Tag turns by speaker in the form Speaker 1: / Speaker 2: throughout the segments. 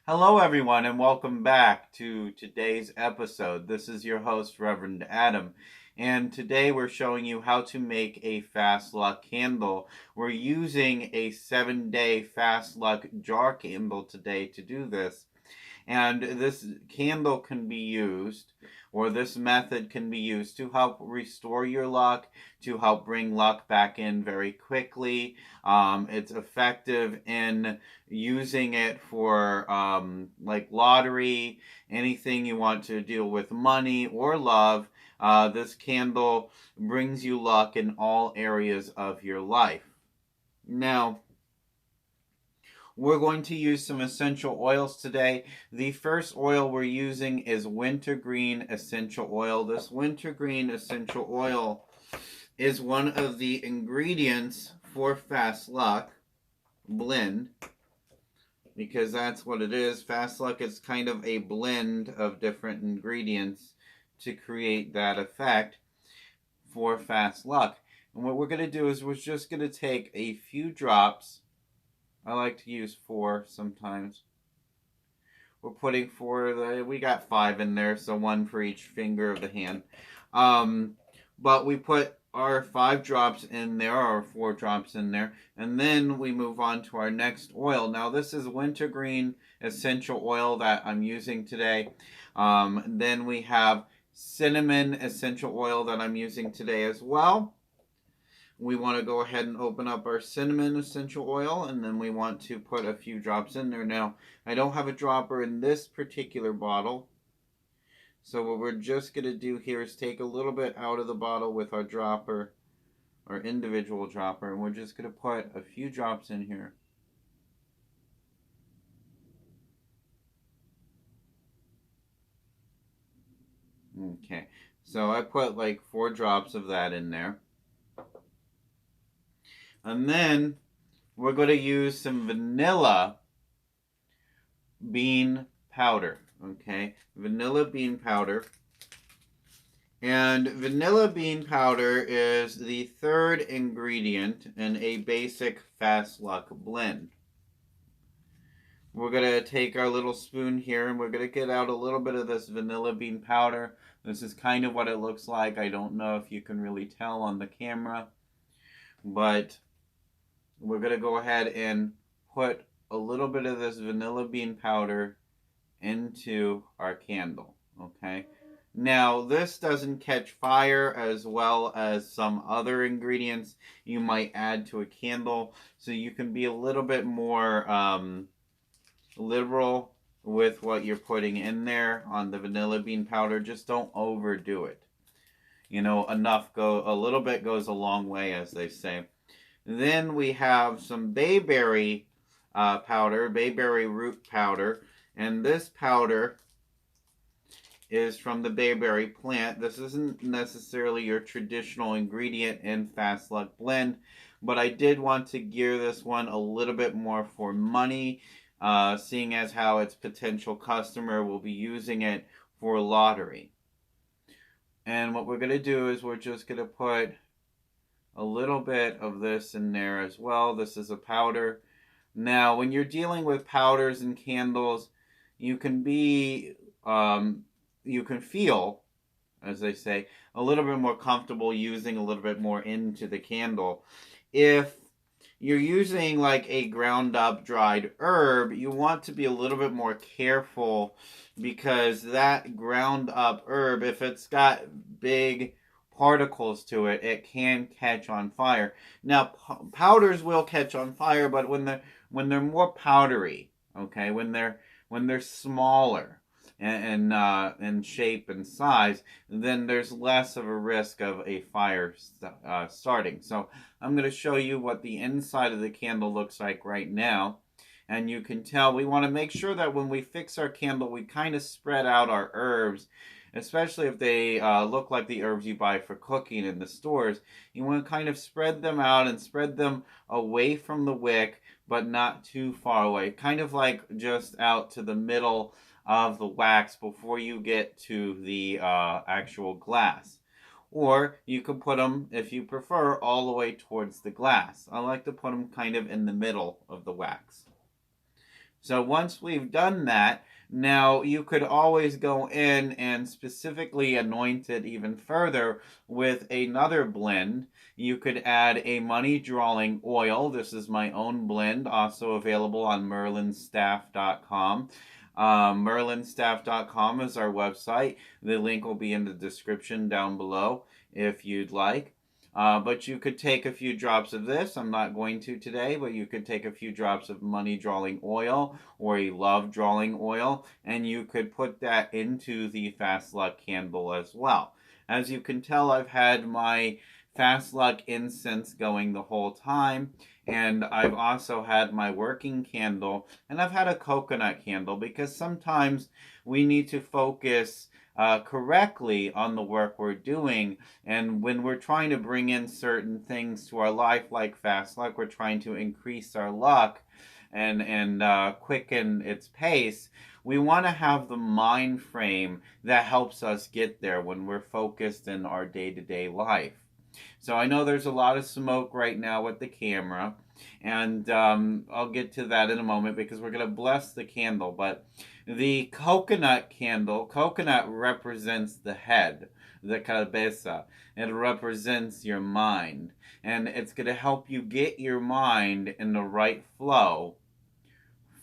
Speaker 1: Hello, everyone, and welcome back to today's episode. This is your host, Rev Adam, and today we're showing you how to make a fast luck candle. We're using a 7-day fast luck jar candle today to do this. And this candle can be used, or this method can be used to help restore your luck, to help bring luck back in very quickly. It's effective in using it for like lottery, anything you want to deal with money or love. This candle brings you luck in all areas of your life. Now, we're going to use some essential oils today. The first oil we're using is wintergreen essential oil. This wintergreen essential oil is one of the ingredients for Fast Luck blend, because that's what it is. Fast Luck is kind of a blend of different ingredients to create that effect for Fast Luck. And what we're going to do is we're just going to take a few drops. I like to use 4 sometimes. We're putting 4, we got 5 in there, so 1 for each finger of the hand. But we put our 5 drops in there, or 4 drops in there, and then we move on to our next oil. Now this is wintergreen essential oil that I'm using today. Then we have cinnamon essential oil that I'm using today as well. We want to go ahead and open up our cinnamon essential oil, and then we want to put a few drops in there. Now, I don't have a dropper in this particular bottle, so what we're just going to do here is take a little bit out of the bottle with our dropper, our individual dropper, and we're just going to put a few drops in here. Okay, so I put like 4 drops of that in there. And then we're going to use some vanilla bean powder. Okay, vanilla bean powder. And vanilla bean powder is the 3rd ingredient in a basic Fast Luck blend. We're going to take our little spoon here and we're going to get out a little bit of this vanilla bean powder. This is kind of what it looks like. I don't know if you can really tell on the camera, but we're going to go ahead and put a little bit of this vanilla bean powder into our candle. Okay, now this doesn't catch fire as well as some other ingredients you might add to a candle, so you can be a little bit more liberal with what you're putting in there on the vanilla bean powder. Just don't overdo it. You know, a little bit goes a long way, as they say. Then we have some bayberry powder, bayberry root powder, and this powder is from the bayberry plant. This isn't necessarily your traditional ingredient in Fast Luck blend, but I did want to gear this one a little bit more for money, seeing as how its potential customer will be using it for lottery. And what we're going to do is we're just going to put a little bit of this in there as well. This is a powder. Now, when you're dealing with powders and candles, you can feel, as they say, a little bit more comfortable using a little bit more into the candle. If you're using like a ground up dried herb, you want to be a little bit more careful, because that ground up herb, if it's got big particles to it, it can catch on fire. Now, powders will catch on fire, but when they're more powdery, okay, when they're smaller in shape and size, then there's less of a risk of a fire starting. So I'm going to show you what the inside of the candle looks like right now. And you can tell we want to make sure that when we fix our candle, we kind of spread out our herbs, especially if they look like the herbs you buy for cooking in the stores. You want to kind of spread them out and spread them away from the wick, but not too far away. Kind of like just out to the middle of the wax before you get to the actual glass. Or you could put them, if you prefer, all the way towards the glass. I like to put them kind of in the middle of the wax. So once we've done that, now you could always go in and specifically anoint it even further with another blend. You could add a money drawing oil. This is my own blend, also available on merlinstaff.com. Merlinstaff.com is our website. The link will be in the description down below if you'd like. But you could take a few drops of this. I'm not going to today, but you could take a few drops of money drawing oil or a love drawing oil, and you could put that into the Fast Luck candle as well. As you can tell, I've had my Fast Luck incense going the whole time, and I've also had my working candle, and I've had a coconut candle because sometimes we need to focus correctly on the work we're doing. And when we're trying to bring in certain things to our life, like fast luck, we're trying to increase our luck and quicken its pace. We want to have the mind frame that helps us get there when we're focused in our day-to-day life. So I know there's a lot of smoke right now with the camera, and I'll get to that in a moment because we're going to bless the candle. But the coconut candle, coconut represents the head, the cabeza. It represents your mind, and it's going to help you get your mind in the right flow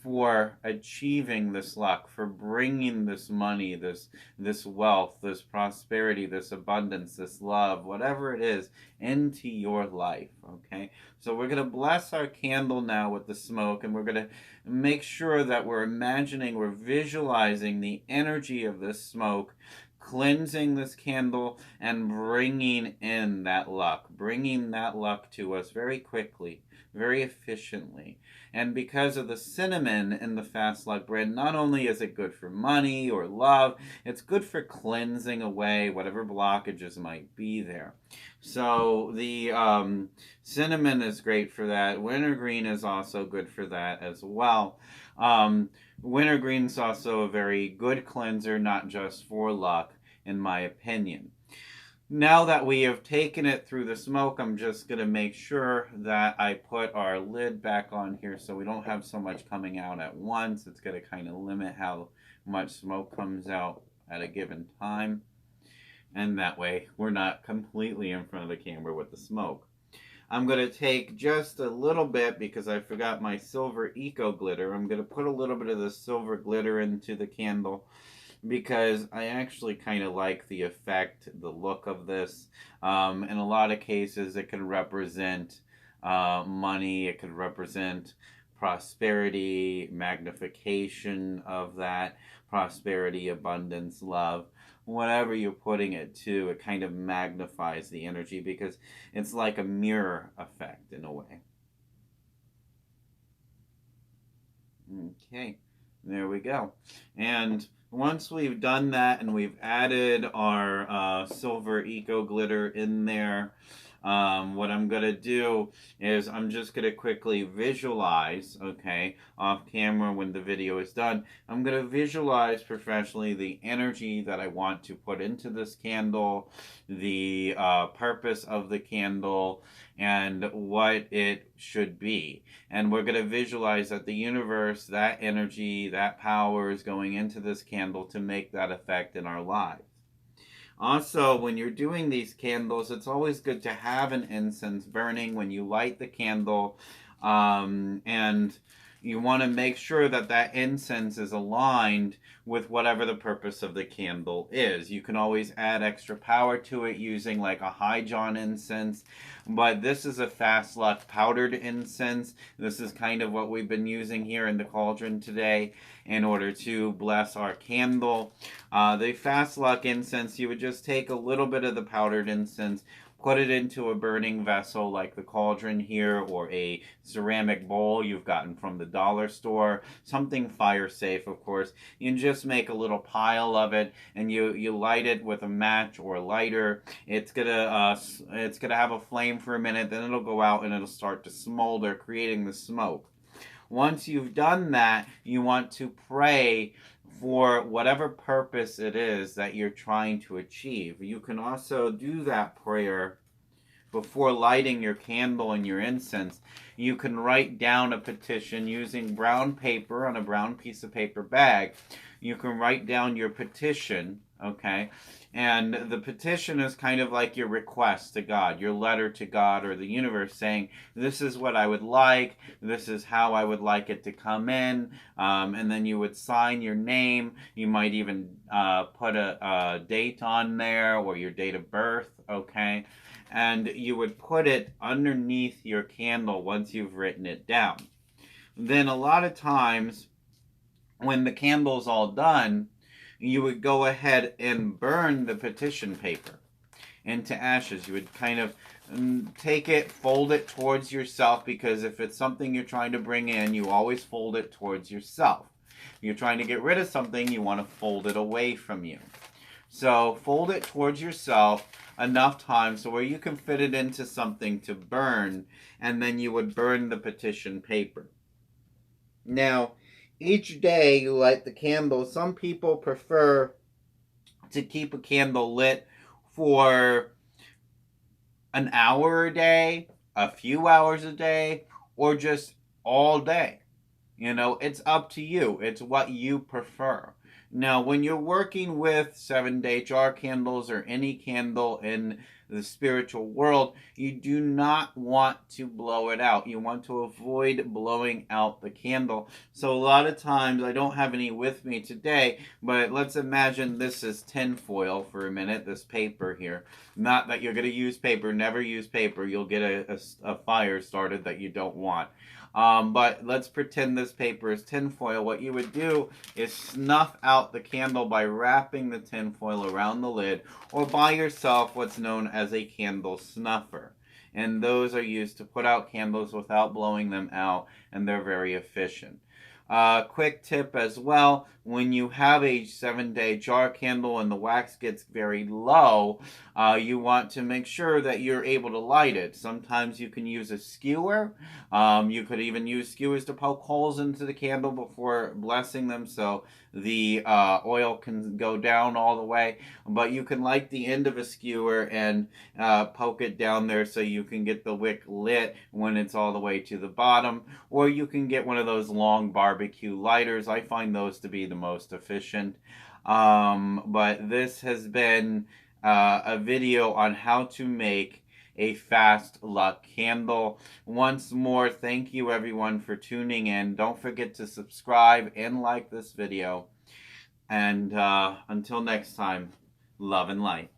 Speaker 1: for achieving this luck, for bringing this money, this wealth, this prosperity, this abundance, this love, whatever it is, into your life. Okay, so we're going to bless our candle now with the smoke, and we're going to make sure that we're imagining, we're visualizing the energy of this smoke cleansing this candle and bringing in that luck, bringing that luck to us very quickly, very efficiently. And because of the cinnamon in the Fast Luck brand, not only is it good for money or love, it's good for cleansing away whatever blockages might be there. So the cinnamon is great for that. Wintergreen is also good for that as well. Wintergreen is also a very good cleanser, not just for luck, in my opinion. Now that we have taken it through the smoke, I'm just going to make sure that I put our lid back on here so we don't have so much coming out at once. It's going to kind of limit how much smoke comes out at a given time. And that way we're not completely in front of the camera with the smoke. I'm going to take just a little bit, because I forgot my silver eco glitter. I'm going to put a little bit of the silver glitter into the candle, because I actually kind of like the effect, the look of this. In a lot of cases, it can represent money, it could represent prosperity, magnification of that prosperity, abundance, love. Whatever you're putting it to, it kind of magnifies the energy, because it's like a mirror effect in a way. Okay, there we go. And once we've done that and we've added our silver eco glitter in there, what I'm going to do is I'm just going to quickly visualize, okay, off camera when the video is done. I'm going to visualize professionally the energy that I want to put into this candle, the purpose of the candle, and what it should be. And we're going to visualize that the universe, that energy, that power is going into this candle to make that effect in our lives. Also, when you're doing these candles, it's always good to have an incense burning when you light the candle, and you want to make sure that that incense is aligned with whatever the purpose of the candle is. You can always add extra power to it using like a high John incense, but this is a Fast Luck powdered incense. This is kind of what we've been using here in the cauldron today in order to bless our candle. The Fast Luck incense, you would just take a little bit of the powdered incense, put it into a burning vessel like the cauldron here, or a ceramic bowl you've gotten from the dollar store, something fire safe, of course. You just make a little pile of it, and you light it with a match or a lighter. It's gonna have a flame for a minute, then it'll go out and it'll start to smolder, creating the smoke. Once you've done that, you want to pray for whatever purpose it is that you're trying to achieve. You can also do that prayer before lighting your candle and your incense, you can write down a petition using brown paper on a brown piece of paper bag. You can write down your petition, okay? And the petition is kind of like your request to God, your letter to God or the universe saying, this is what I would like, this is how I would like it to come in, and then you would sign your name. You might even put a date on there or your date of birth, okay? And you would put it underneath your candle once you've written it down. Then a lot of times, when the candle's all done, you would go ahead and burn the petition paper into ashes. You would kind of take it, fold it towards yourself, because if it's something you're trying to bring in, you always fold it towards yourself. If you're trying to get rid of something, you want to fold it away from you. So fold it towards yourself enough time so where you can fit it into something to burn, and then you would burn the petition paper. Now, each day you light the candle. Some people prefer to keep a candle lit for an hour a day, a few hours a day, or just all day. You know, it's up to you. It's what you prefer. Now, when you're working with 7-day jar candles or any candle in the spiritual world, you do not want to blow it out. You want to avoid blowing out the candle. So a lot of times, I don't have any with me today, but let's imagine this is tin foil for a minute, this paper here. Not that you're going to use paper. Never use paper. You'll get a fire started that you don't want. But let's pretend this paper is tinfoil. What you would do is snuff out the candle by wrapping the tinfoil around the lid, or buy yourself what's known as a candle snuffer. And those are used to put out candles without blowing them out, and they're very efficient. Quick tip as well, when you have a 7-day jar candle and the wax gets very low, you want to make sure that you're able to light it. Sometimes you can use a skewer. You could even use skewers to poke holes into the candle before blessing them so the oil can go down all the way. But you can light the end of a skewer and poke it down there so you can get the wick lit when it's all the way to the bottom. Or you can get one of those long barbecue lighters. I find those to be the most efficient. But this has been a video on how to make a fast luck candle. Once more, thank you everyone for tuning in. Don't forget to subscribe and like this video. And until next time, love and light.